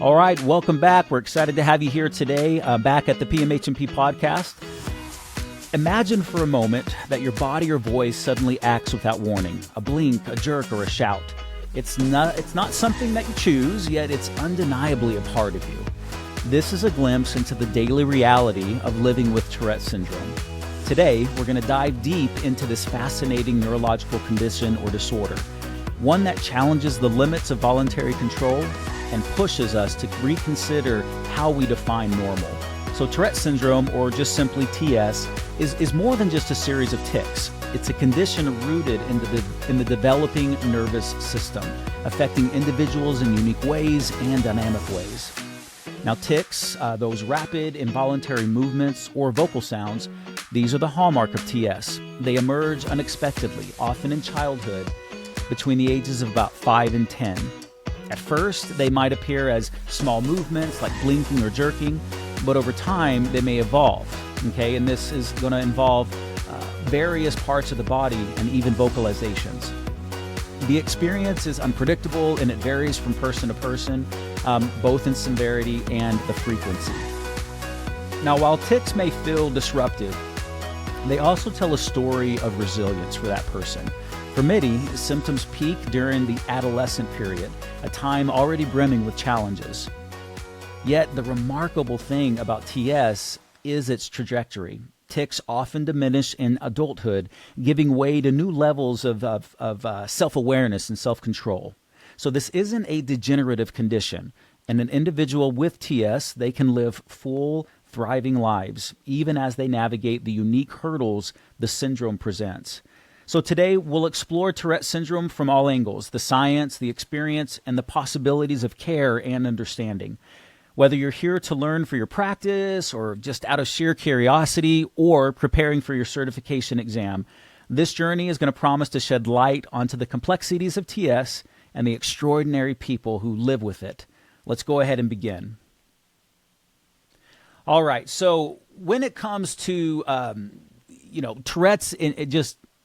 All right, welcome back. We're excited to have you here today, back at the PMHNP podcast. Imagine for a moment that your body or voice suddenly acts without warning, a blink, a jerk, or a shout. It's not something that you choose, yet it's undeniably a part of you. This is a glimpse into the daily reality of living with Tourette Syndrome. Today, we're going to dive deep into this fascinating neurological condition or disorder, one that challenges the limits of voluntary control and pushes us to reconsider how we define normal. So Tourette Syndrome, or just simply TS, is more than just a series of tics. It's a condition rooted in the developing nervous system, affecting individuals in unique ways and dynamic ways. Now, tics, those rapid involuntary movements or vocal sounds, these are the hallmark of TS. They emerge unexpectedly, often in childhood, between the ages of about 5 and 10. At first, they might appear as small movements like blinking or jerking, but over time, they may evolve, okay? And this is going to involve various parts of the body and even vocalizations. The experience is unpredictable and it varies from person to person, both in severity and the frequency. Now, while tics may feel disruptive, they also tell a story of resilience for that person. For many, symptoms peak during the adolescent period, a time already brimming with challenges. Yet, the remarkable thing about TS is its trajectory. Tics often diminish in adulthood, giving way to new levels of self-awareness and self-control. So this isn't a degenerative condition. And an individual with TS, they can live full, thriving lives, even as they navigate the unique hurdles the syndrome presents. So today, we'll explore Tourette Syndrome from all angles, the science, the experience, and the possibilities of care and understanding. Whether you're here to learn for your practice or just out of sheer curiosity or preparing for your certification exam, this journey is going to promise to shed light onto the complexities of TS and the extraordinary people who live with it. Let's go ahead and begin. All right, so when it comes to Tourette's,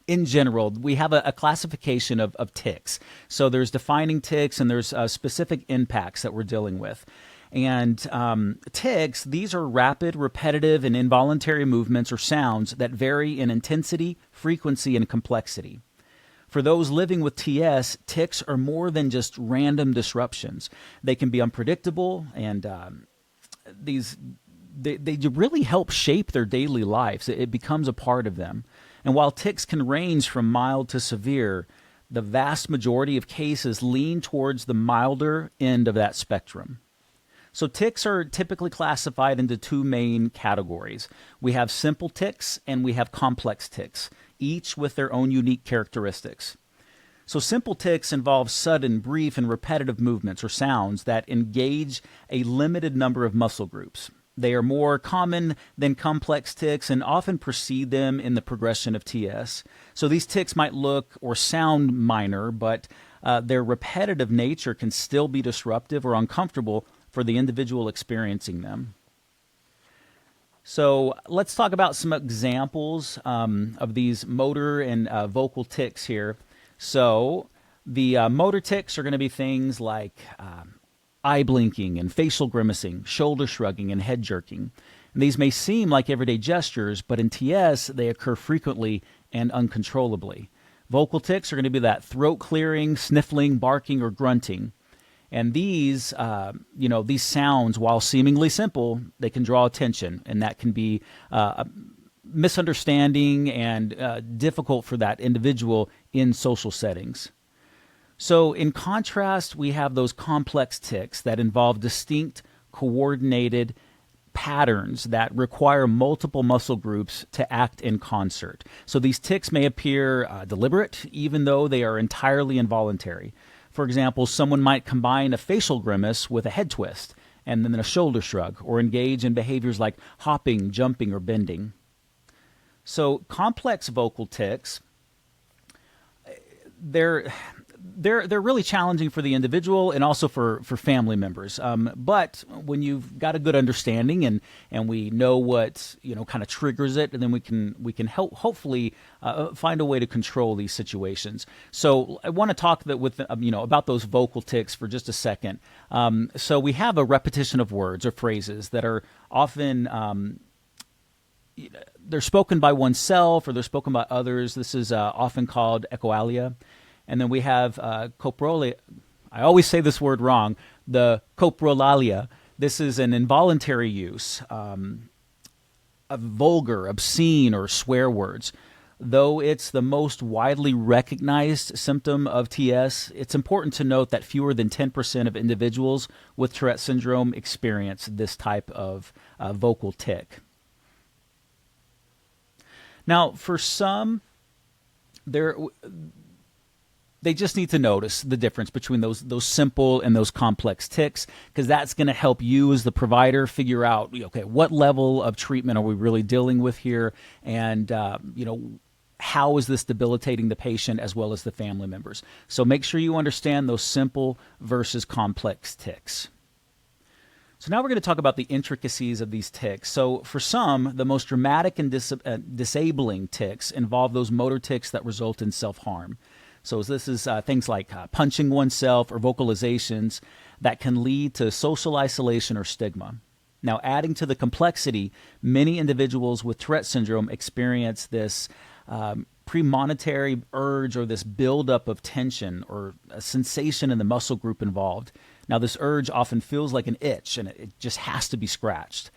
in general, we have a classification of tics. So there's defining tics and there's specific impacts that we're dealing with. And tics, these are rapid, repetitive, and involuntary movements or sounds that vary in intensity, frequency, and complexity. For those living with TS, tics are more than just random disruptions. They can be unpredictable, and they really help shape their daily lives. It becomes a part of them. And while tics can range from mild to severe, the vast majority of cases lean towards the milder end of that spectrum. So tics are typically classified into two main categories. We have simple tics and we have complex tics, each with their own unique characteristics. So simple tics involve sudden, brief, and repetitive movements or sounds that engage a limited number of muscle groups. They are more common than complex tics and often precede them in the progression of TS. So these tics might look or sound minor, but their repetitive nature can still be disruptive or uncomfortable for the individual experiencing them. So let's talk about some examples of these motor and vocal tics here. So the motor tics are going to be things like eye blinking and facial grimacing, shoulder shrugging, and head jerking. And these may seem like everyday gestures, but in TS, they occur frequently and uncontrollably. Vocal tics are going to be that throat clearing, sniffling, barking, or grunting. And these sounds, while seemingly simple, they can draw attention, and that can be misunderstanding and difficult for that individual in social settings. So in contrast, we have those complex tics that involve distinct, coordinated patterns that require multiple muscle groups to act in concert. So these tics may appear deliberate, even though they are entirely involuntary. For example, someone might combine a facial grimace with a head twist and then a shoulder shrug, or engage in behaviors like hopping, jumping, or bending. So complex vocal tics, they're really challenging for the individual and also for family members. But when you've got a good understanding and we know what kind of triggers it, and then we can help hopefully find a way to control these situations. So I want to talk about those vocal tics for just a second. So we have a repetition of words or phrases that are often they're spoken by oneself or they're spoken by others. This is often called echolalia. And then we have coprolalia. I always say this word wrong. The coprolalia. This is an involuntary use of vulgar, obscene, or swear words. Though it's the most widely recognized symptom of TS, it's important to note that fewer than 10% of individuals with Tourette syndrome experience this type of vocal tic. Now, for some, they just need to notice the difference between those simple and those complex tics, because that's going to help you as the provider figure out, okay, what level of treatment are we really dealing with here, and how is this debilitating the patient as well as the family members. So make sure you understand those simple versus complex tics. So now we're going to talk about the intricacies of these tics. So for some, the most dramatic and disabling tics involve those motor tics that result in self-harm. So this is things like punching oneself or vocalizations that can lead to social isolation or stigma. Now, adding to the complexity, many individuals with Tourette syndrome experience this premonitory urge or this buildup of tension or a sensation in the muscle group involved. Now, this urge often feels like an itch, and it just has to be scratched,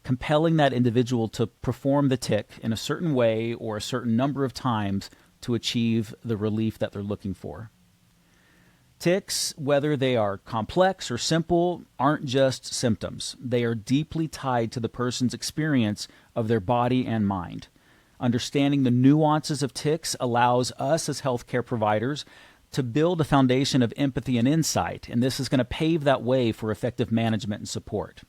compelling that individual to perform the tic in a certain way or a certain number of times to achieve the relief that they're looking for. Tics, whether they are complex or simple, aren't just symptoms. They are deeply tied to the person's experience of their body and mind. Understanding the nuances of tics allows us as healthcare providers to build a foundation of empathy and insight, and this is going to pave that way for effective management and support.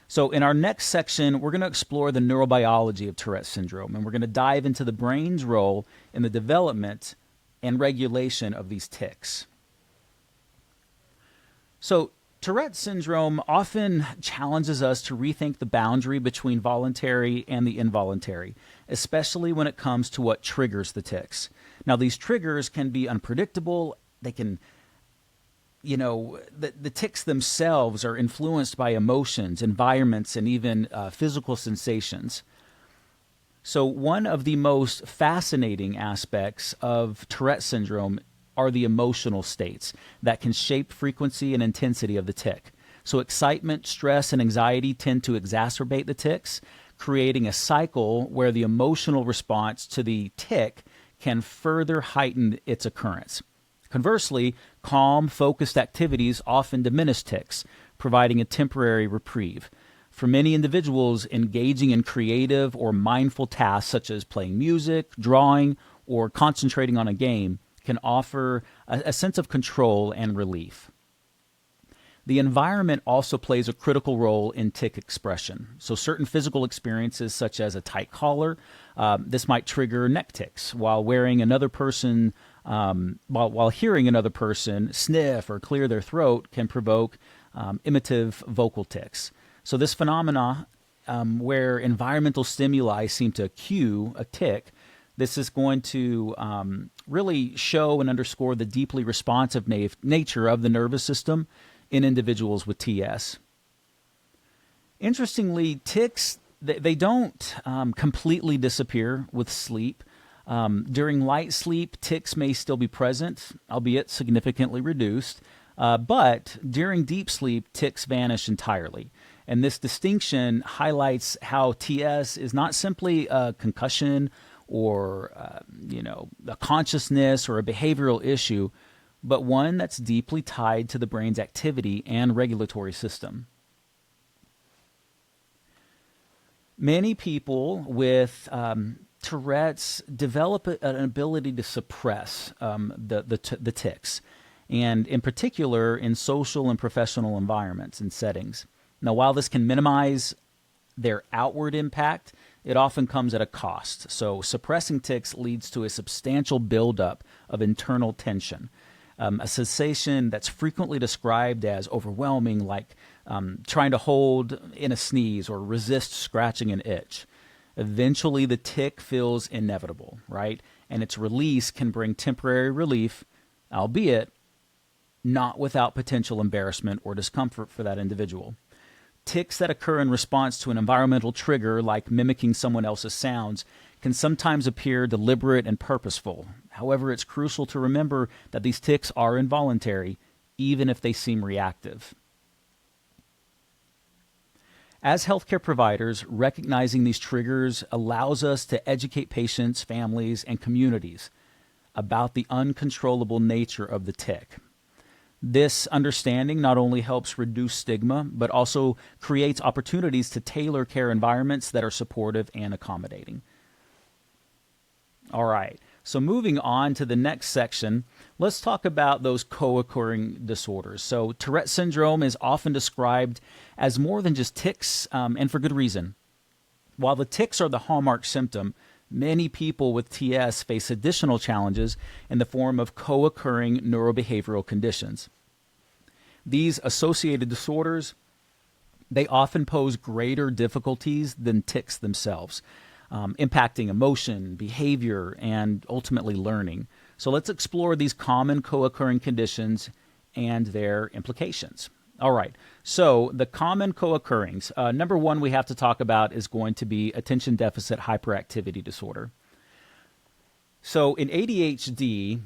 So in our next section, we're going to explore the neurobiology of Tourette syndrome, and we're going to dive into the brain's role in the development and regulation of these tics. So Tourette syndrome often challenges us to rethink the boundary between voluntary and the involuntary, especially when it comes to what triggers the tics. Now, these triggers can be unpredictable. They can, the tics themselves are influenced by emotions, environments, and even physical sensations. So one of the most fascinating aspects of Tourette syndrome are the emotional states that can shape frequency and intensity of the tic. So excitement, stress, and anxiety tend to exacerbate the tics, creating a cycle where the emotional response to the tic can further heighten its occurrence. Conversely, calm, focused activities often diminish tics, providing a temporary reprieve. For many individuals, engaging in creative or mindful tasks such as playing music, drawing, or concentrating on a game can offer a sense of control and relief. The environment also plays a critical role in tic expression. So certain physical experiences such as a tight collar, this might trigger neck tics, while hearing another person sniff or clear their throat can provoke imitative vocal tics. So this phenomena where environmental stimuli seem to cue a tic, this is going to really show and underscore the deeply responsive nature of the nervous system in individuals with TS. Interestingly, tics, they don't completely disappear with sleep. During light sleep, tics may still be present, albeit significantly reduced, but during deep sleep, tics vanish entirely. And this distinction highlights how TS is not simply a concussion or a consciousness or a behavioral issue, but one that's deeply tied to the brain's activity and regulatory system. Many people with Tourette's develop an ability to suppress the tics, and in particular in social and professional environments and settings. Now, while this can minimize their outward impact, it often comes at a cost. So suppressing tics leads to a substantial buildup of internal tension. a sensation that's frequently described as overwhelming, like trying to hold in a sneeze or resist scratching an itch. Eventually, the tic feels inevitable, right? And its release can bring temporary relief, albeit not without potential embarrassment or discomfort for that individual. Tics that occur in response to an environmental trigger, like mimicking someone else's sounds, can sometimes appear deliberate and purposeful. However, it's crucial to remember that these tics are involuntary, even if they seem reactive. As healthcare providers, recognizing these triggers allows us to educate patients, families, and communities about the uncontrollable nature of the tic. This understanding not only helps reduce stigma, but also creates opportunities to tailor care environments that are supportive and accommodating. All right, so moving on to the next section, let's talk about those co-occurring disorders. So Tourette Syndrome is often described as more than just tics, and for good reason. While the tics are the hallmark symptom, many people with TS face additional challenges in the form of co-occurring neurobehavioral conditions. These associated disorders, they often pose greater difficulties than tics themselves, impacting emotion, behavior, and ultimately learning. So let's explore these common co-occurring conditions and their implications. All right, so the common co-occurrings. Number one we have to talk about is going to be attention deficit hyperactivity disorder. So in ADHD,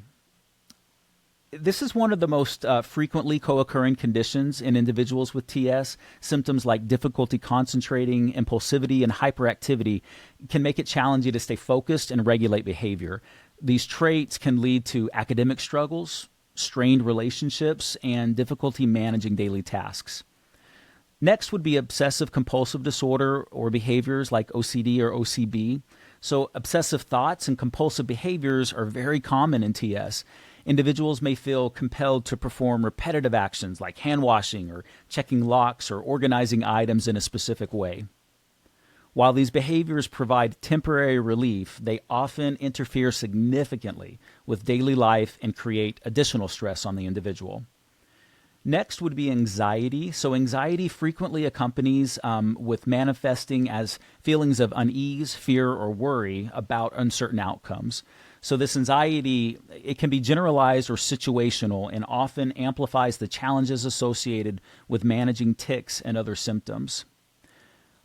this is one of the most frequently co-occurring conditions in individuals with TS. Symptoms like difficulty concentrating, impulsivity, and hyperactivity can make it challenging to stay focused and regulate behavior. These traits can lead to academic struggles, strained relationships, and difficulty managing daily tasks. Next would be obsessive compulsive disorder or behaviors like OCD or OCB. So obsessive thoughts and compulsive behaviors are very common in TS. Individuals may feel compelled to perform repetitive actions like hand washing or checking locks or organizing items in a specific way. While these behaviors provide temporary relief, they often interfere significantly with daily life and create additional stress on the individual. Next would be anxiety. So anxiety frequently accompanies with manifesting as feelings of unease, fear, or worry about uncertain outcomes. So this anxiety, it can be generalized or situational and often amplifies the challenges associated with managing tics and other symptoms.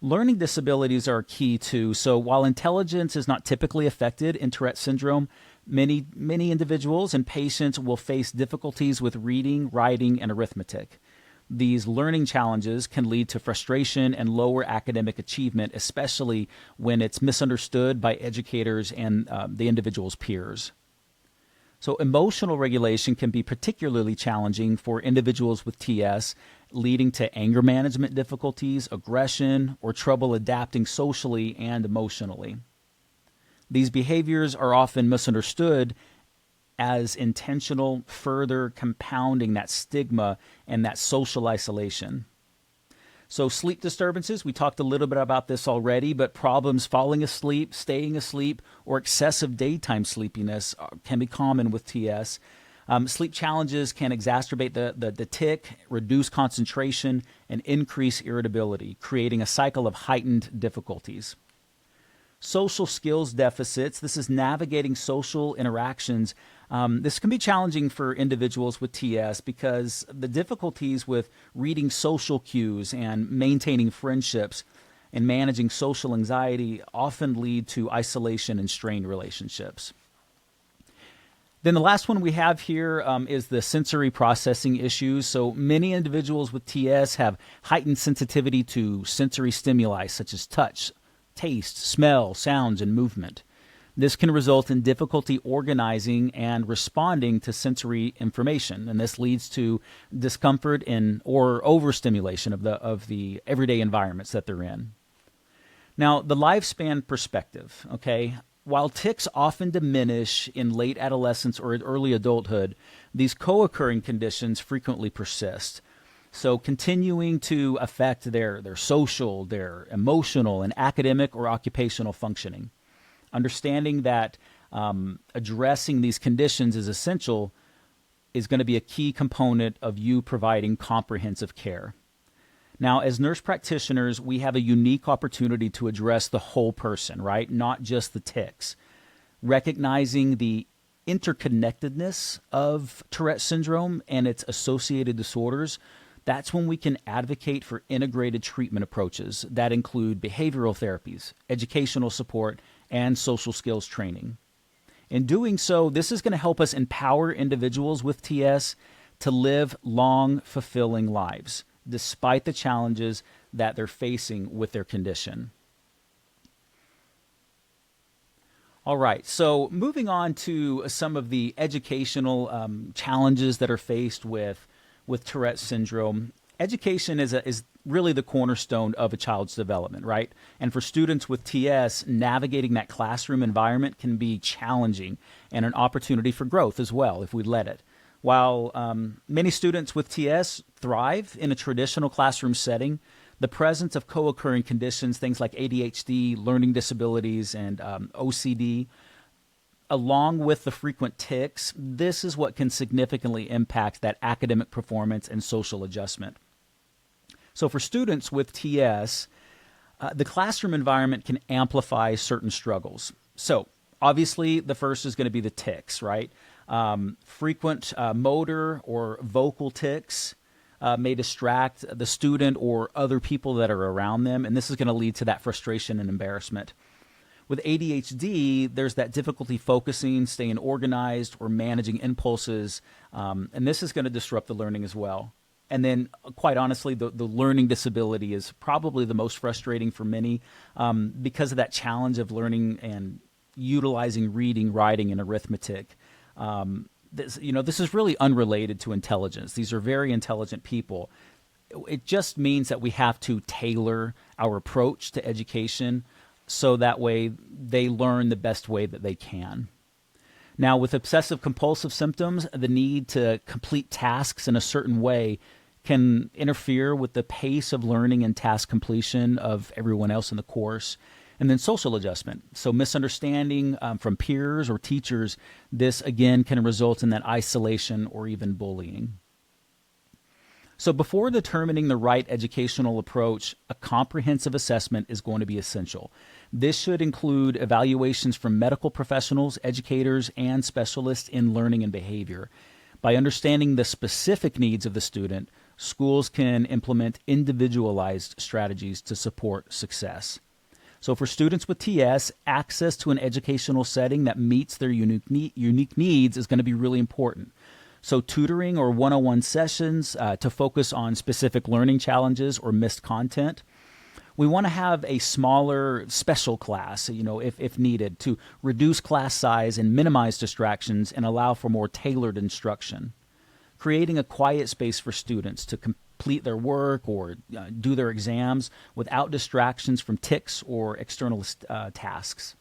Learning disabilities are key too. So while intelligence is not typically affected in Tourette syndrome, many individuals and patients will face difficulties with reading, writing, and arithmetic. These learning challenges can lead to frustration and lower academic achievement, especially when it's misunderstood by educators and the individual's peers. So emotional regulation can be particularly challenging for individuals with TS, leading to anger management difficulties, aggression, or trouble adapting socially and emotionally. These behaviors are often misunderstood as intentional, further compounding that stigma and that social isolation. So sleep disturbances, we talked a little bit about this already, but problems falling asleep, staying asleep, or excessive daytime sleepiness can be common with TS. Sleep challenges can exacerbate the tic, reduce concentration, and increase irritability, creating a cycle of heightened difficulties. Social skills deficits, this is navigating social interactions. This can be challenging for individuals with TS because the difficulties with reading social cues and maintaining friendships and managing social anxiety often lead to isolation and strained relationships. Then the last one we have here is the sensory processing issues. So many individuals with TS have heightened sensitivity to sensory stimuli such as touch, taste, smell, sounds, and movement. This can result in difficulty organizing and responding to sensory information, and this leads to discomfort or overstimulation of the everyday environments that they're in. Now, the lifespan perspective, okay? While tics often diminish in late adolescence or early adulthood, these co-occurring conditions frequently persist. So continuing to affect their social, their emotional, and academic or occupational functioning. Understanding that addressing these conditions is essential is going to be a key component of you providing comprehensive care. Now, as nurse practitioners, we have a unique opportunity to address the whole person, right? Not just the tics. Recognizing the interconnectedness of Tourette syndrome and its associated disorders, that's when we can advocate for integrated treatment approaches that include behavioral therapies, educational support, and social skills training. In doing so, this is going to help us empower individuals with TS to live long, fulfilling lives, despite the challenges that they're facing with their condition. All right, so moving on to some of the educational challenges that are faced with Tourette syndrome. Education is really the cornerstone of a child's development, right? And for students with TS, navigating that classroom environment can be challenging and an opportunity for growth as well if we let it. While many students with TS thrive in a traditional classroom setting, the presence of co-occurring conditions, things like ADHD, learning disabilities, and OCD, along with the frequent tics, this is what can significantly impact that academic performance and social adjustment. So for students with TS, the classroom environment can amplify certain struggles. So obviously, the first is going to be the tics, right? Frequent motor or vocal tics may distract the student or other people that are around them, and this is going to lead to that frustration and embarrassment. With ADHD, there's that difficulty focusing, staying organized, or managing impulses, and this is going to disrupt the learning as well. And then, quite honestly, the learning disability is probably the most frustrating for many because of that challenge of learning and utilizing reading, writing, and arithmetic. This is really unrelated to intelligence. These are very intelligent people. It just means that we have to tailor our approach to education so that way they learn the best way that they can. Now, with obsessive compulsive symptoms, the need to complete tasks in a certain way can interfere with the pace of learning and task completion of everyone else in the course. And then social adjustment. So misunderstanding from peers or teachers, this again can result in that isolation or even bullying. So before determining the right educational approach, a comprehensive assessment is going to be essential. This should include evaluations from medical professionals, educators, and specialists in learning and behavior. By understanding the specific needs of the student, schools can implement individualized strategies to support success. So for students with TS, access to an educational setting that meets their unique needs is going to be really important. So tutoring or one-on-one sessions to focus on specific learning challenges or missed content. We want to have a smaller special class, if needed, to reduce class size and minimize distractions and allow for more tailored instruction. Creating a quiet space for students to complete their work or do their exams without distractions from tics or external tasks.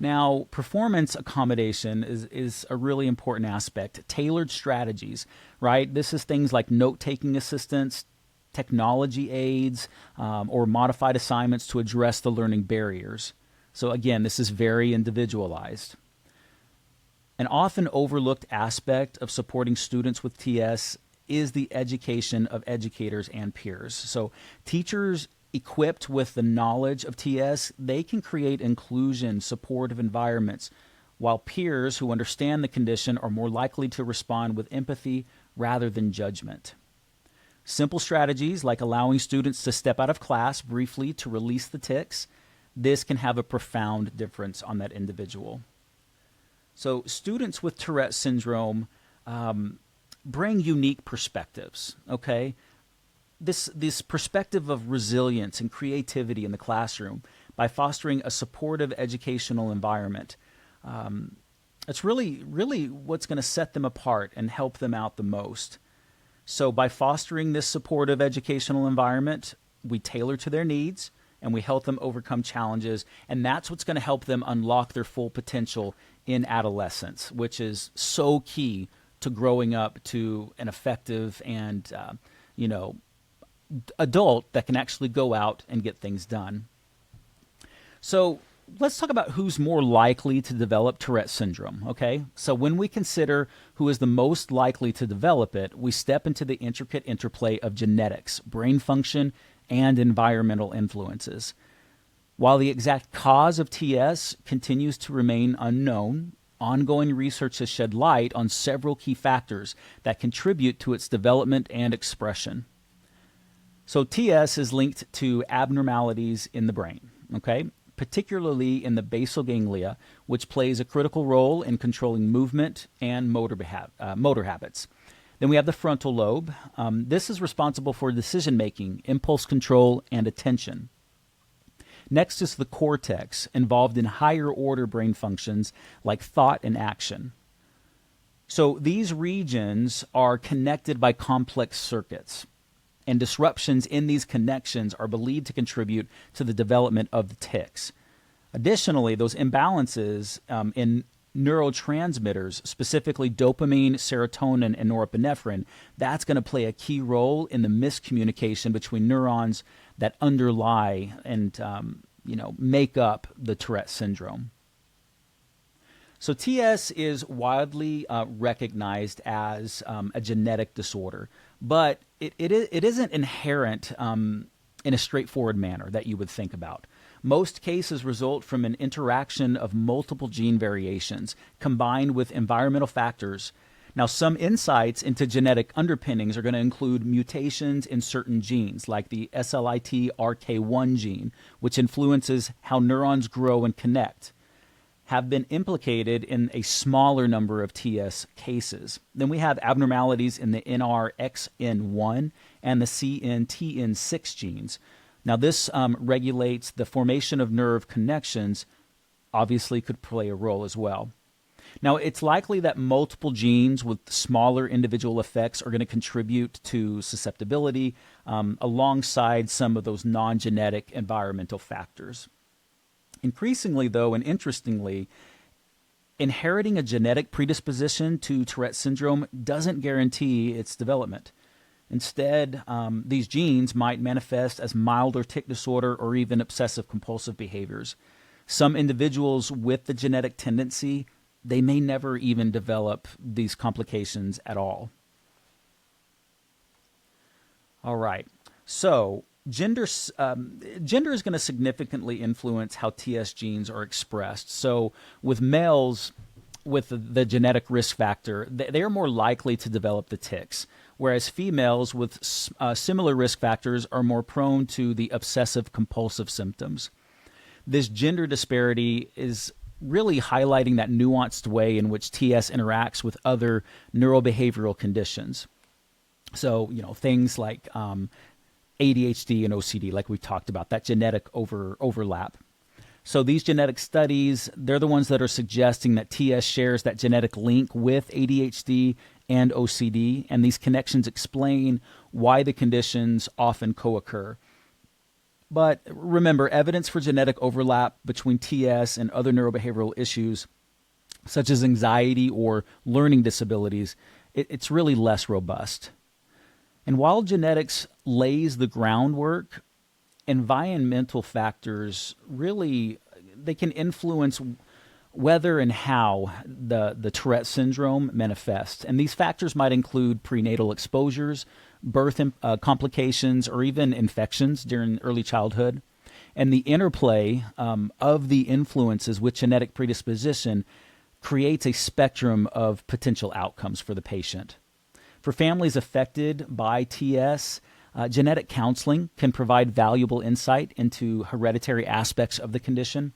Now, performance accommodation is a really important aspect. Tailored strategies, right? This is things like note-taking assistance, technology aids, or modified assignments to address the learning barriers. So again, this is very individualized. An often overlooked aspect of supporting students with TS is the education of educators and peers. So teachers equipped with the knowledge of TS, they can create inclusion, supportive environments, while peers who understand the condition are more likely to respond with empathy rather than judgment. Simple strategies like allowing students to step out of class briefly to release the tics, this can have a profound difference on that individual. So students with Tourette syndrome bring unique perspectives, okay? This perspective of resilience and creativity in the classroom by fostering a supportive educational environment. It's really what's going to set them apart and help them out the most. So by fostering this supportive educational environment, we tailor to their needs and we help them overcome challenges. And that's what's going to help them unlock their full potential in adolescence, which is so key to growing up to an effective and, adult that can actually go out and get things done. So let's talk about who's more likely to develop Tourette syndrome, okay? So when we consider who is the most likely to develop it, we step into the intricate interplay of genetics, brain function, and environmental influences. While the exact cause of TS continues to remain unknown, ongoing research has shed light on several key factors that contribute to its development and expression. So TS is linked to abnormalities in the brain, okay? Particularly in the basal ganglia, which plays a critical role in controlling movement and motor habits. Then we have the frontal lobe. This is responsible for decision-making, impulse control, and attention. Next is the cortex, involved in higher-order brain functions like thought and action. So these regions are connected by complex circuits, and disruptions in these connections are believed to contribute to the development of the tics. Additionally, those imbalances in neurotransmitters, specifically dopamine, serotonin, and norepinephrine, that's going to play a key role in the miscommunication between neurons that underlie and make up the Tourette syndrome. So TS is widely recognized as a genetic disorder, but it isn't inherent in a straightforward manner that you would think about. Most cases result from an interaction of multiple gene variations combined with environmental factors. Now, some insights into genetic underpinnings are going to include mutations in certain genes, like the SLIT-RK1 gene, which influences how neurons grow and connect, have been implicated in a smaller number of TS cases. Then we have abnormalities in the NRXN1 and the CNTN6 genes. Now, this regulates the formation of nerve connections, obviously could play a role as well. Now, it's likely that multiple genes with smaller individual effects are going to contribute to susceptibility alongside some of those non-genetic environmental factors. Increasingly, though, and interestingly, inheriting a genetic predisposition to Tourette syndrome doesn't guarantee its development. Instead, these genes might manifest as milder tic disorder or even obsessive-compulsive behaviors. Some individuals with the genetic tendency, they may never even develop these complications at all. All right, so gender is going to significantly influence how TS genes are expressed. So with males with the genetic risk factor, they are more likely to develop the tics, whereas females with similar risk factors are more prone to the obsessive-compulsive symptoms. This gender disparity is really highlighting that nuanced way in which TS interacts with other neurobehavioral conditions. So, things like ADHD and OCD, like we talked about, that genetic overlap. So these genetic studies, they're the ones that are suggesting that TS shares that genetic link with ADHD and OCD, and these connections explain why the conditions often co-occur. But remember, evidence for genetic overlap between TS and other neurobehavioral issues, such as anxiety or learning disabilities, it's really less robust. And while genetics lays the groundwork, environmental factors really, they can influence whether and how the Tourette syndrome manifests. And these factors might include prenatal exposures, birth complications, or even infections during early childhood. And the interplay of the influences with genetic predisposition creates a spectrum of potential outcomes for the patient. For families affected by TS, genetic counseling can provide valuable insight into hereditary aspects of the condition.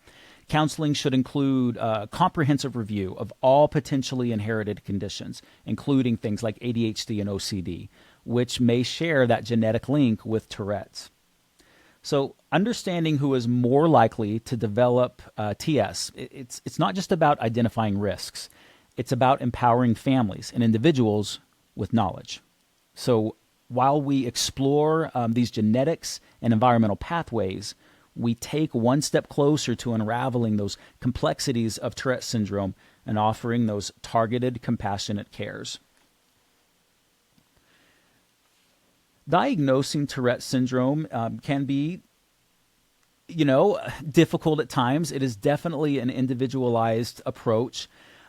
Counseling should include a comprehensive review of all potentially inherited conditions, including things like ADHD and OCD, which may share that genetic link with Tourette's. So understanding who is more likely to develop TS, it's not just about identifying risks. It's about empowering families and individuals with knowledge. So while we explore these genetics and environmental pathways, we take one step closer to unraveling those complexities of Tourette syndrome and offering those targeted, compassionate cares. Diagnosing Tourette syndrome can be difficult at times. It is definitely an individualized approach.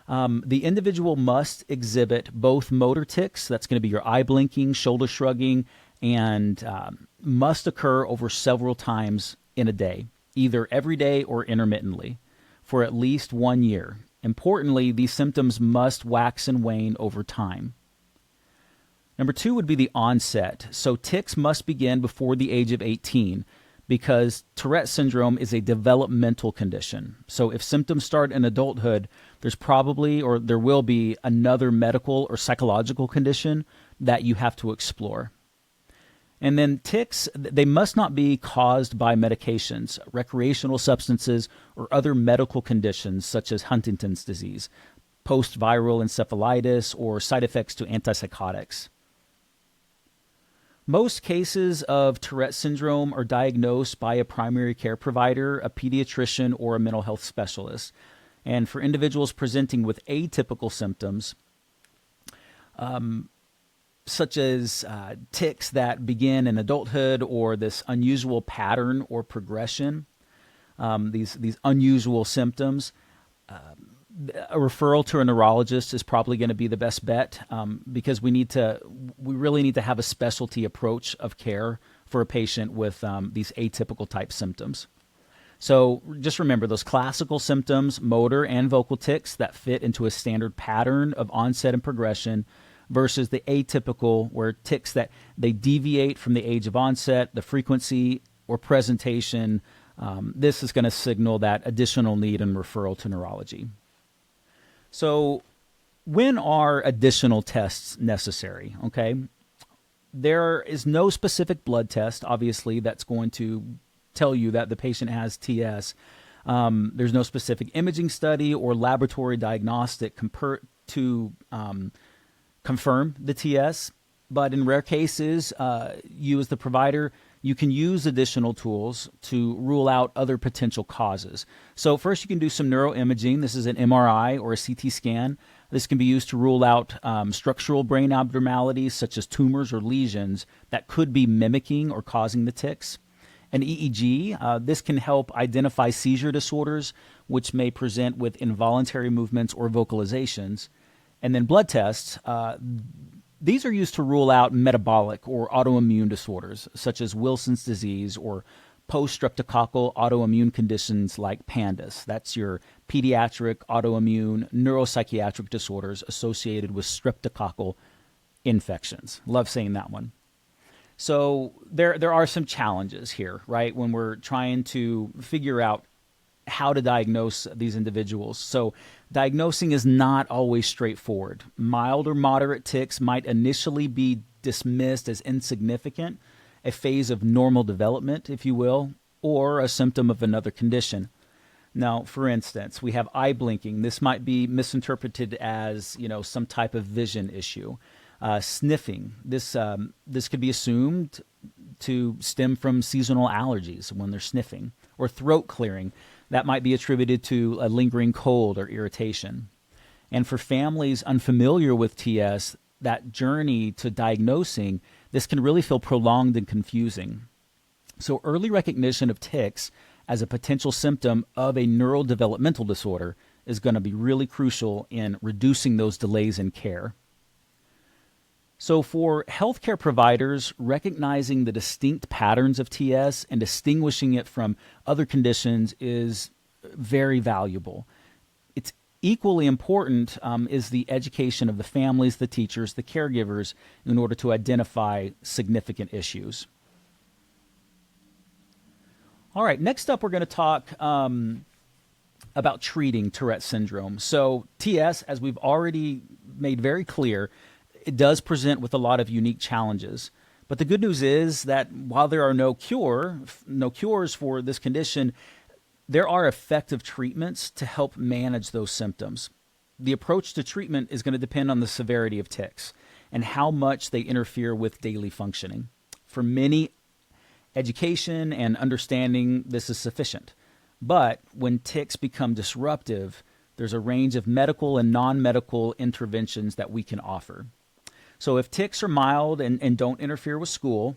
The individual must exhibit both motor tics, that's going to be your eye blinking, shoulder shrugging, and must occur over several times in a day, either every day or intermittently, for at least 1 year. Importantly, these symptoms must wax and wane over time. Number 2 would be the onset. So tics must begin before the age of 18 because Tourette syndrome is a developmental condition. So if symptoms start in adulthood, there's probably or there will be another medical or psychological condition that you have to explore. And then tics, they must not be caused by medications, recreational substances, or other medical conditions such as Huntington's disease, post-viral encephalitis, or side effects to antipsychotics. Most cases of Tourette syndrome are diagnosed by a primary care provider, a pediatrician, or a mental health specialist. And for individuals presenting with atypical symptoms, such as tics that begin in adulthood or this unusual pattern or progression, these unusual symptoms, a referral to a neurologist is probably going to be the best bet because we really need to have a specialty approach of care for a patient with these atypical type symptoms. So just remember those classical symptoms, motor and vocal tics that fit into a standard pattern of onset and progression versus the atypical where tics that they deviate from the age of onset, the frequency or presentation. This is going to signal that additional need and referral to neurology. So when are additional tests necessary? Okay, there is no specific blood test, obviously, that's going to tell you that the patient has TS. There's no specific imaging study or laboratory diagnostic to confirm the TS, but in rare cases, you as the provider, you can use additional tools to rule out other potential causes. So first you can do some neuroimaging. This is an MRI or a CT scan. This can be used to rule out structural brain abnormalities such as tumors or lesions that could be mimicking or causing the tics. An EEG, this can help identify seizure disorders, which may present with involuntary movements or vocalizations. And then blood tests, these are used to rule out metabolic or autoimmune disorders, such as Wilson's disease or post-streptococcal autoimmune conditions like PANDAS. That's your pediatric autoimmune neuropsychiatric disorders associated with streptococcal infections. Love saying that one. So there are some challenges here, right, when we're trying to figure out how to diagnose these individuals. So diagnosing is not always straightforward. Mild or moderate tics might initially be dismissed as insignificant, a phase of normal development, if you will, or a symptom of another condition. Now, for instance, we have eye blinking. This might be misinterpreted as, some type of vision issue. Sniffing. This could be assumed to stem from seasonal allergies when they're sniffing, or throat clearing. That might be attributed to a lingering cold or irritation. And for families unfamiliar with TS, that journey to diagnosing, this can really feel prolonged and confusing. So early recognition of tics as a potential symptom of a neurodevelopmental disorder is going to be really crucial in reducing those delays in care. So for healthcare providers, recognizing the distinct patterns of TS and distinguishing it from other conditions is very valuable. It's equally important is the education of the families, the teachers, the caregivers in order to identify significant issues. All right, next up we're going to talk about treating Tourette syndrome. So TS, as we've already made very clear, it does present with a lot of unique challenges. But the good news is that while there are no cures for this condition, there are effective treatments to help manage those symptoms. The approach to treatment is going to depend on the severity of tics and how much they interfere with daily functioning. For many, education and understanding this is sufficient. But when tics become disruptive, there's a range of medical and non-medical interventions that we can offer. So if tics are mild and don't interfere with school,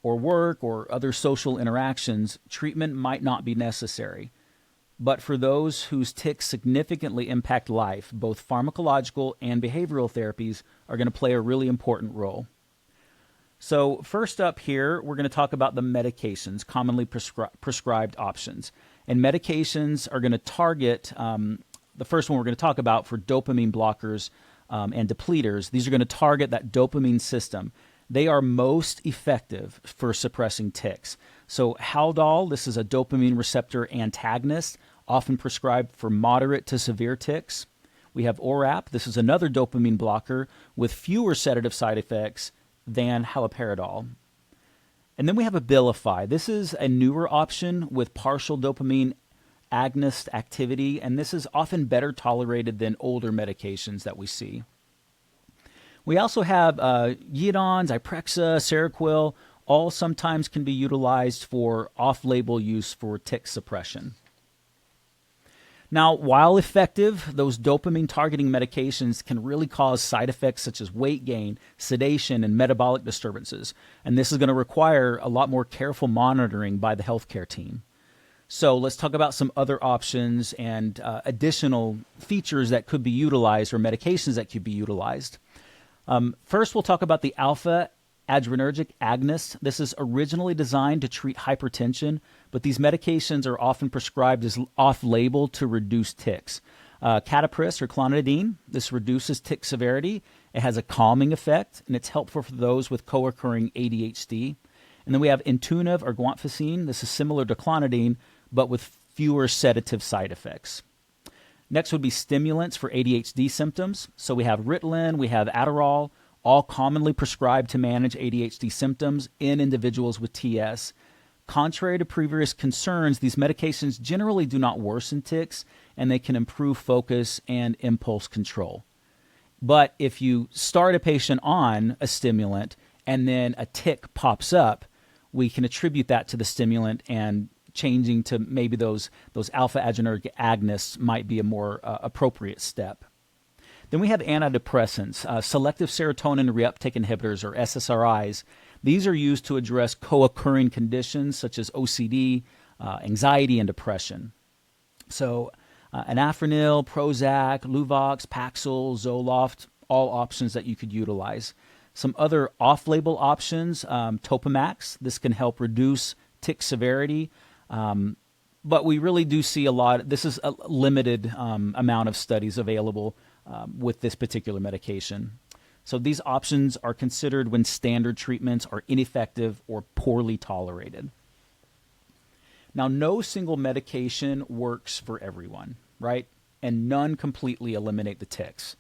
or work or other social interactions, treatment might not be necessary. But for those whose tics significantly impact life, both pharmacological and behavioral therapies are going to play a really important role. So first up here, we're going to talk about the medications, commonly prescribed options. And medications are going to target, the first one we're going to talk about for dopamine blockers and depleters. These are going to target that dopamine system. They are most effective for suppressing tics. So Haldol, this is a dopamine receptor antagonist, often prescribed for moderate to severe tics. We have Orap. This is another dopamine blocker with fewer sedative side effects than haloperidol. And then we have Abilify. This is a newer option with partial dopamine agonist activity, and this is often better tolerated than older medications that we see. We also have Iodine, Zyprexa, Seroquel, all sometimes can be utilized for off-label use for tic suppression. Now, while effective, those dopamine-targeting medications can really cause side effects such as weight gain, sedation, and metabolic disturbances. And this is going to require a lot more careful monitoring by the healthcare team. So let's talk about some other options and additional features that could be utilized or medications that could be utilized. First, we'll talk about the alpha adrenergic agonist. This is originally designed to treat hypertension, but these medications are often prescribed as off-label to reduce tics. Catapris or clonidine, this reduces tic severity. It has a calming effect, and it's helpful for those with co-occurring ADHD. And then we have Intuniv or guanfacine. This is similar to clonidine, but with fewer sedative side effects. Next would be stimulants for ADHD symptoms. So we have Ritalin, we have Adderall, all commonly prescribed to manage ADHD symptoms in individuals with TS. Contrary to previous concerns, these medications generally do not worsen tics, and they can improve focus and impulse control. But if you start a patient on a stimulant and then a tic pops up, we can attribute that to the stimulant, and changing to maybe those alpha adrenergic agonists might be a more appropriate step. Then we have antidepressants, selective serotonin reuptake inhibitors, or SSRIs. These are used to address co-occurring conditions such as OCD, anxiety, and depression. So anafranil, Prozac, Luvox, Paxil, Zoloft, all options that you could utilize. Some other off-label options, Topamax. This can help reduce tic severity, but we really do see a lot. This is a limited amount of studies available with this particular medication. So these options are considered when standard treatments are ineffective or poorly tolerated. Now, no single medication works for everyone, right? And none completely eliminate the tics.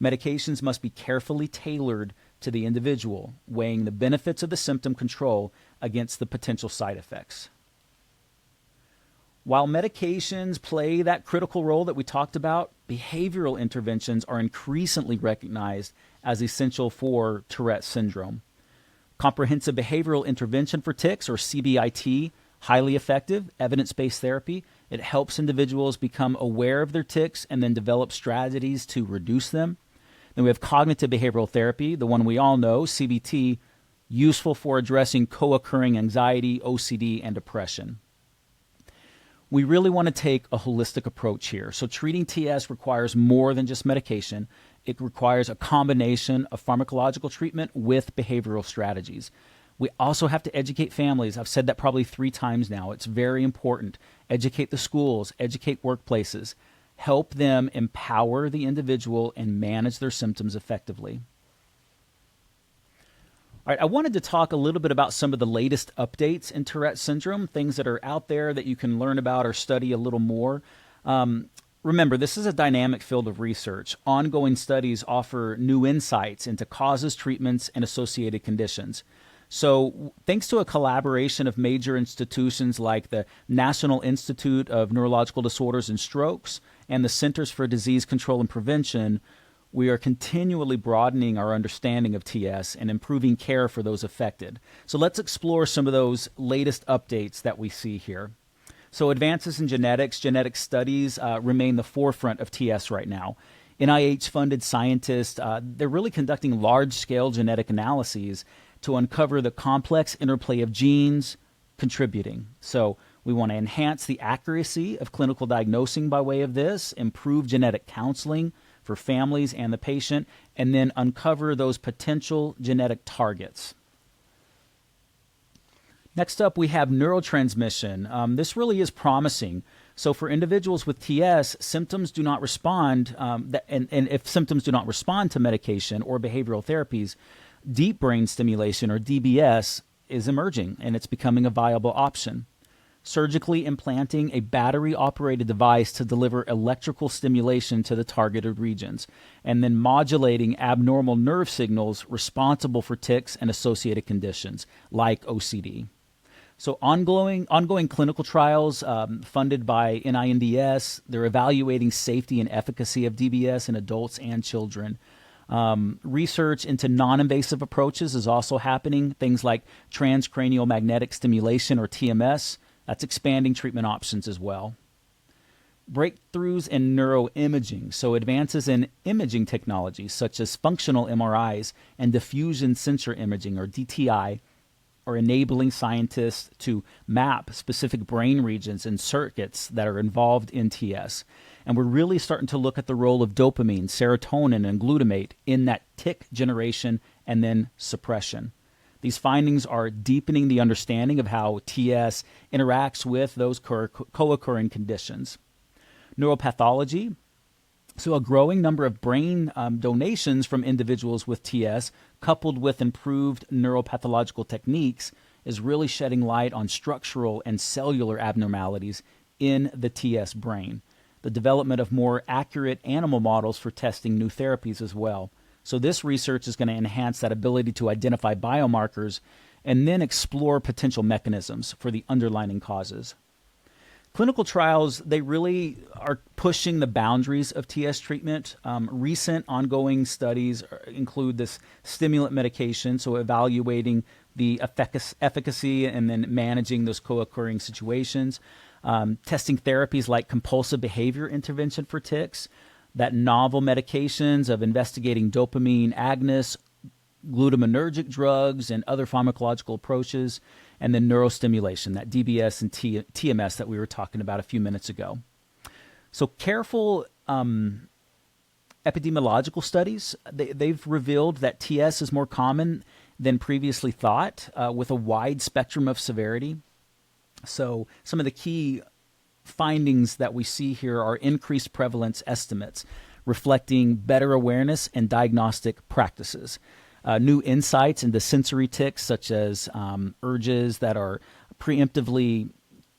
Medications must be carefully tailored to the individual, weighing the benefits of the symptom control against the potential side effects. While medications play that critical role that we talked about, behavioral interventions are increasingly recognized as essential for Tourette syndrome. Comprehensive behavioral intervention for tics, or CBIT, highly effective, evidence-based therapy. It helps individuals become aware of their tics and then develop strategies to reduce them. Then we have cognitive behavioral therapy, the one we all know, CBT, useful for addressing co-occurring anxiety, OCD, and depression. We really want to take a holistic approach here. So treating TS requires more than just medication. It requires a combination of pharmacological treatment with behavioral strategies. We also have to educate families. I've said that probably 3 times now. It's very important. Educate the schools, educate workplaces. Help them empower the individual and manage their symptoms effectively. All right, I wanted to talk a little bit about some of the latest updates in Tourette syndrome, things that are out there that you can learn about or study a little more. Remember, this is a dynamic field of research. Ongoing studies offer new insights into causes, treatments, and associated conditions. So thanks to a collaboration of major institutions like the National Institute of Neurological Disorders and Strokes and the Centers for Disease Control and Prevention, we are continually broadening our understanding of TS and improving care for those affected. So let's explore some of those latest updates that we see here. So advances in genetics, genetic studies remain the forefront of TS right now. NIH-funded scientists, they're really conducting large-scale genetic analyses to uncover the complex interplay of genes contributing. So we want to enhance the accuracy of clinical diagnosing by way of this, improve genetic counseling for families and the patient, and then uncover those potential genetic targets. Next up, we have neurotransmission. This really is promising. So for individuals with TS, symptoms do not respond, and if symptoms do not respond to medication or behavioral therapies, deep brain stimulation, or DBS, is emerging, and it's becoming a viable option. Surgically implanting a battery-operated device to deliver electrical stimulation to the targeted regions, and then modulating abnormal nerve signals responsible for tics and associated conditions like OCD. So ongoing clinical trials funded by NINDS, they're evaluating safety and efficacy of DBS in adults and children. Research into non-invasive approaches is also happening, things like transcranial magnetic stimulation, or TMS. That's expanding treatment options as well. Breakthroughs in neuroimaging, so advances in imaging technologies such as functional MRIs and diffusion sensor imaging, or DTI, are enabling scientists to map specific brain regions and circuits that are involved in TS. And we're really starting to look at the role of dopamine, serotonin, and glutamate in that tic generation and then suppression. These findings are deepening the understanding of how TS interacts with those co-occurring conditions. Neuropathology. So a growing number of brain donations from individuals with TS, coupled with improved neuropathological techniques, is really shedding light on structural and cellular abnormalities in the TS brain. The development of more accurate animal models for testing new therapies as well. So this research is going to enhance that ability to identify biomarkers and then explore potential mechanisms for the underlying causes. Clinical trials, they really are pushing the boundaries of TS treatment. Recent ongoing studies include this stimulant medication, so evaluating the efficacy and then managing those co-occurring situations. Testing therapies like compulsive behavior intervention for tics, that novel medications of investigating dopamine agonists, glutamatergic drugs, and other pharmacological approaches, and then neurostimulation, that DBS and TMS that we were talking about a few minutes ago. So careful epidemiological studies, they've revealed that TS is more common than previously thought, with a wide spectrum of severity. So some of the key findings that we see here are increased prevalence estimates, reflecting better awareness and diagnostic practices. New insights into sensory tics, such as urges that are preemptively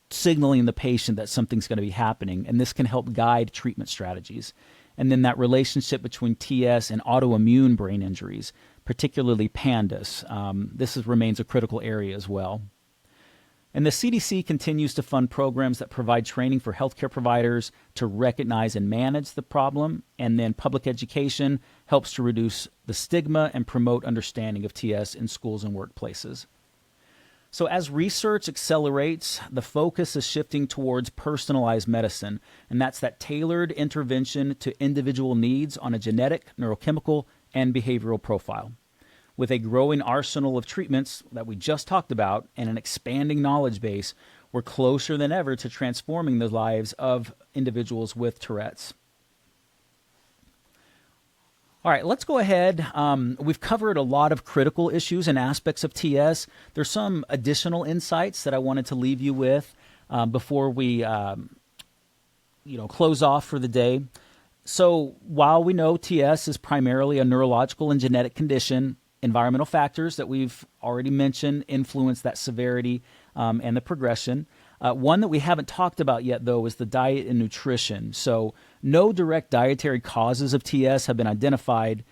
signaling the patient that something's going to be happening, and this can help guide treatment strategies. And then that relationship between TS and autoimmune brain injuries, particularly PANDAS. This remains a critical area as well. And the CDC continues to fund programs that provide training for healthcare providers to recognize and manage the problem, and then public education helps to reduce the stigma and promote understanding of TS in schools and workplaces. So as research accelerates, the focus is shifting towards personalized medicine, and that's that tailored intervention to individual needs on a genetic, neurochemical, and behavioral profile. With a growing arsenal of treatments that we just talked about and an expanding knowledge base, we're closer than ever to transforming the lives of individuals with Tourette's. All right, let's go ahead. We've covered a lot of critical issues and aspects of TS. There's some additional insights that I wanted to leave you with before we close off for the day. So while we know TS is primarily a neurological and genetic condition, environmental factors that we've already mentioned influence that severity and the progression. One that we haven't talked about yet, though, is the diet and nutrition. So no direct dietary causes of TS have been identified,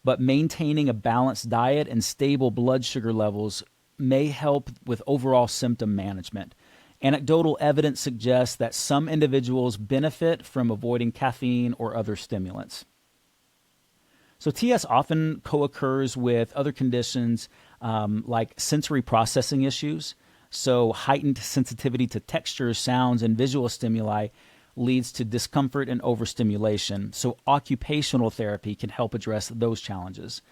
but maintaining a balanced diet and stable blood sugar levels may help with overall symptom management. Anecdotal evidence suggests that some individuals benefit from avoiding caffeine or other stimulants. So TS often co-occurs with other conditions like sensory processing issues. So heightened sensitivity to textures, sounds, and visual stimuli leads to discomfort and overstimulation. So occupational therapy can help address those challenges.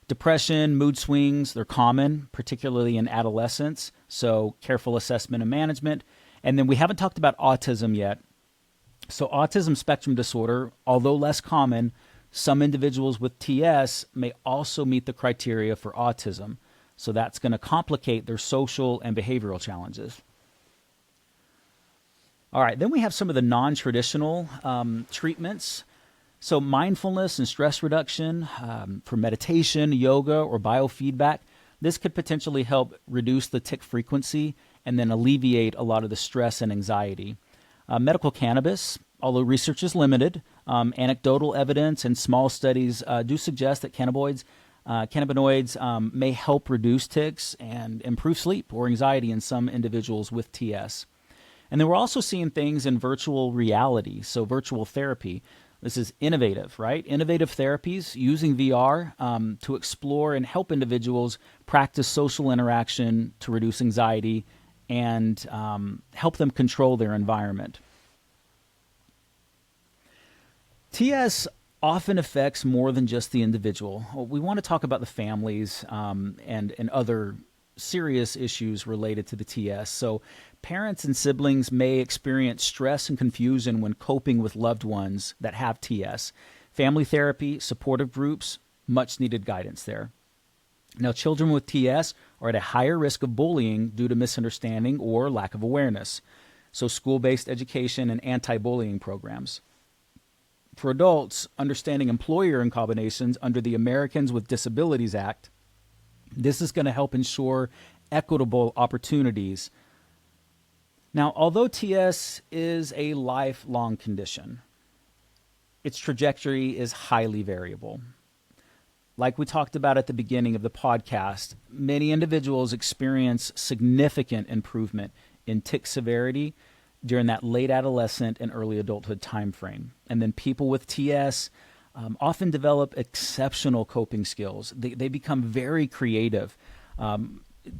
Depression, mood swings, they're common, particularly in adolescence, so careful assessment and management. And then we haven't talked about autism yet. So autism spectrum disorder, although less common, some individuals with TS may also meet the criteria for autism. So that's going to complicate their social and behavioral challenges. All right, then we have some of the non-traditional treatments. So mindfulness and stress reduction for meditation, yoga, or biofeedback, this could potentially help reduce the tic frequency and then alleviate a lot of the stress and anxiety. Medical cannabis, although research is limited, anecdotal evidence and small studies do suggest that cannabinoids may help reduce tics and improve sleep or anxiety in some individuals with TS. And then we're also seeing things in virtual reality, so virtual therapy. This is innovative, right? Innovative therapies using VR to explore and help individuals practice social interaction to reduce anxiety and help them control their environment. TS often affects more than just the individual. We want to talk about the families and other serious issues related to the TS. So parents and siblings may experience stress and confusion when coping with loved ones that have TS. Family therapy, supportive groups, much needed guidance there. Now, children with TS are at a higher risk of bullying due to misunderstanding or lack of awareness. So school-based education and anti-bullying programs. For adults, understanding employer combinations under the Americans with Disabilities Act, this is going to help ensure equitable opportunities. Now, although TS is a lifelong condition, its trajectory is highly variable. Like we talked about at the beginning of the podcast, many individuals experience significant improvement in tic severity during that late adolescent and early adulthood time frame. And then people with TS often develop exceptional coping skills. They become very creative.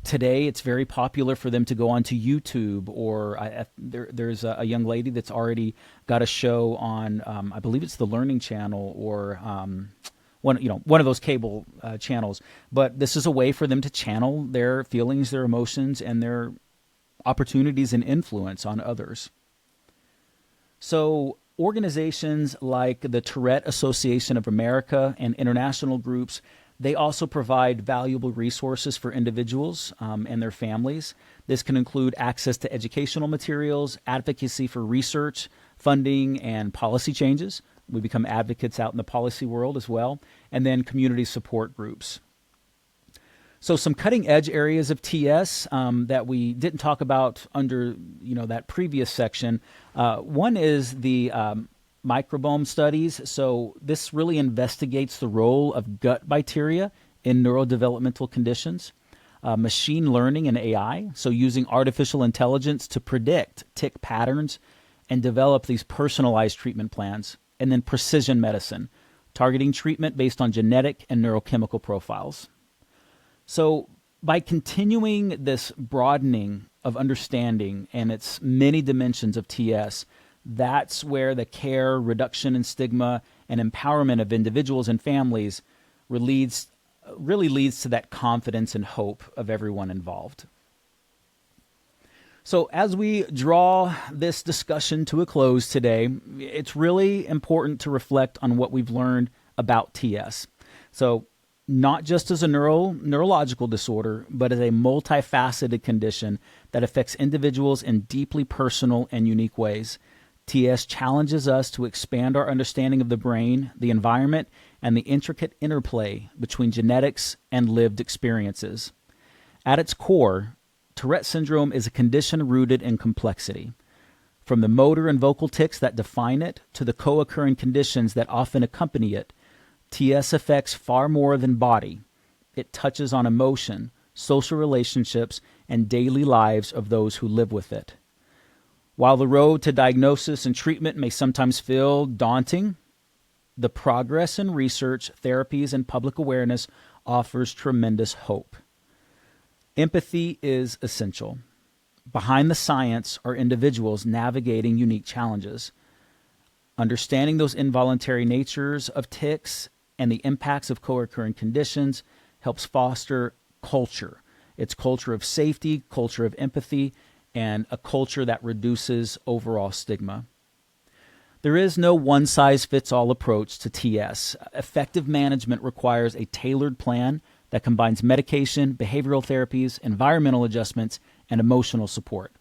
Today, it's very popular for them to go onto YouTube, or there's a young lady that's already got a show on, I believe it's the Learning Channel or one of those cable channels. But this is a way for them to channel their feelings, their emotions, and their opportunities and influence on others. So organizations like the Tourette Association of America and international groups, they also provide valuable resources for individuals and their families. This can include access to educational materials, advocacy for research, funding, and policy changes. We become advocates out in the policy world as well, and then community support groups. So some cutting edge areas of TS that we didn't talk about under that previous section. One is the microbiome studies. So this really investigates the role of gut bacteria in neurodevelopmental conditions. Machine learning and AI, so using artificial intelligence to predict tic patterns and develop these personalized treatment plans. And then precision medicine, targeting treatment based on genetic and neurochemical profiles. So by continuing this broadening of understanding and its many dimensions of TS, that's where the care, reduction in stigma, and empowerment of individuals and families really leads to that confidence and hope of everyone involved. So as we draw this discussion to a close today, it's really important to reflect on what we've learned about TS. So not just as a neurological disorder, but as a multifaceted condition that affects individuals in deeply personal and unique ways. TS challenges us to expand our understanding of the brain, the environment, and the intricate interplay between genetics and lived experiences. At its core, Tourette syndrome is a condition rooted in complexity. From the motor and vocal tics that define it to the co-occurring conditions that often accompany it, TS affects far more than body. It touches on emotion, social relationships, and daily lives of those who live with it. While the road to diagnosis and treatment may sometimes feel daunting, the progress in research, therapies, and public awareness offers tremendous hope. Empathy is essential. Behind the science are individuals navigating unique challenges. Understanding those involuntary natures of tics and the impacts of co-occurring conditions, helps foster culture. It's culture of safety, culture of empathy, and a culture that reduces overall stigma. There is no one-size-fits-all approach to TS. Effective management requires a tailored plan that combines medication, behavioral therapies, environmental adjustments, and emotional support.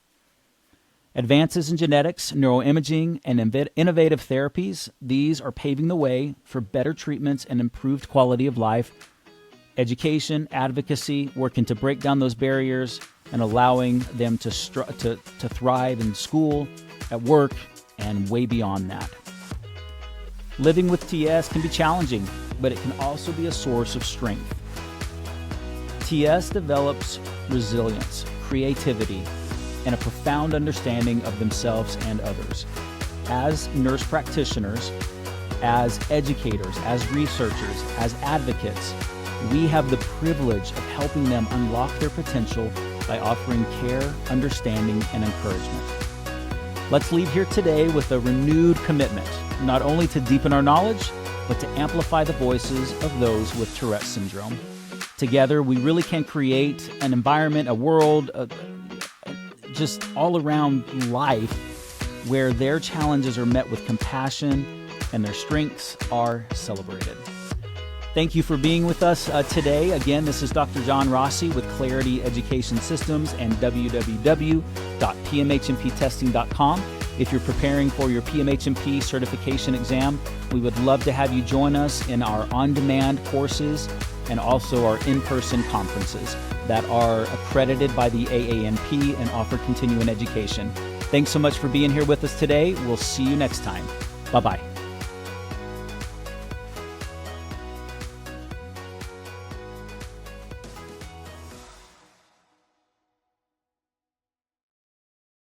Advances in genetics, neuroimaging, and innovative therapies, these are paving the way for better treatments and improved quality of life. Education, advocacy, working to break down those barriers and allowing them to thrive in school, at work, and way beyond that. Living with TS can be challenging, but it can also be a source of strength. TS develops resilience, creativity, and a profound understanding of themselves and others. As nurse practitioners, as educators, as researchers, as advocates, we have the privilege of helping them unlock their potential by offering care, understanding, and encouragement. Let's leave here today with a renewed commitment, not only to deepen our knowledge, but to amplify the voices of those with Tourette Syndrome. Together, we really can create an environment, a world, just all around life where their challenges are met with compassion and their strengths are celebrated. Thank you for being with us today. Again, this is Dr. John Rossi with Clarity Education Systems and www.PMHNPtesting.com. If you're preparing for your PMHNP certification exam, we would love to have you join us in our on-demand courses and also our in-person conferences that are accredited by the AANP and offer continuing education. Thanks so much for being here with us today. We'll see you next time. Bye-bye.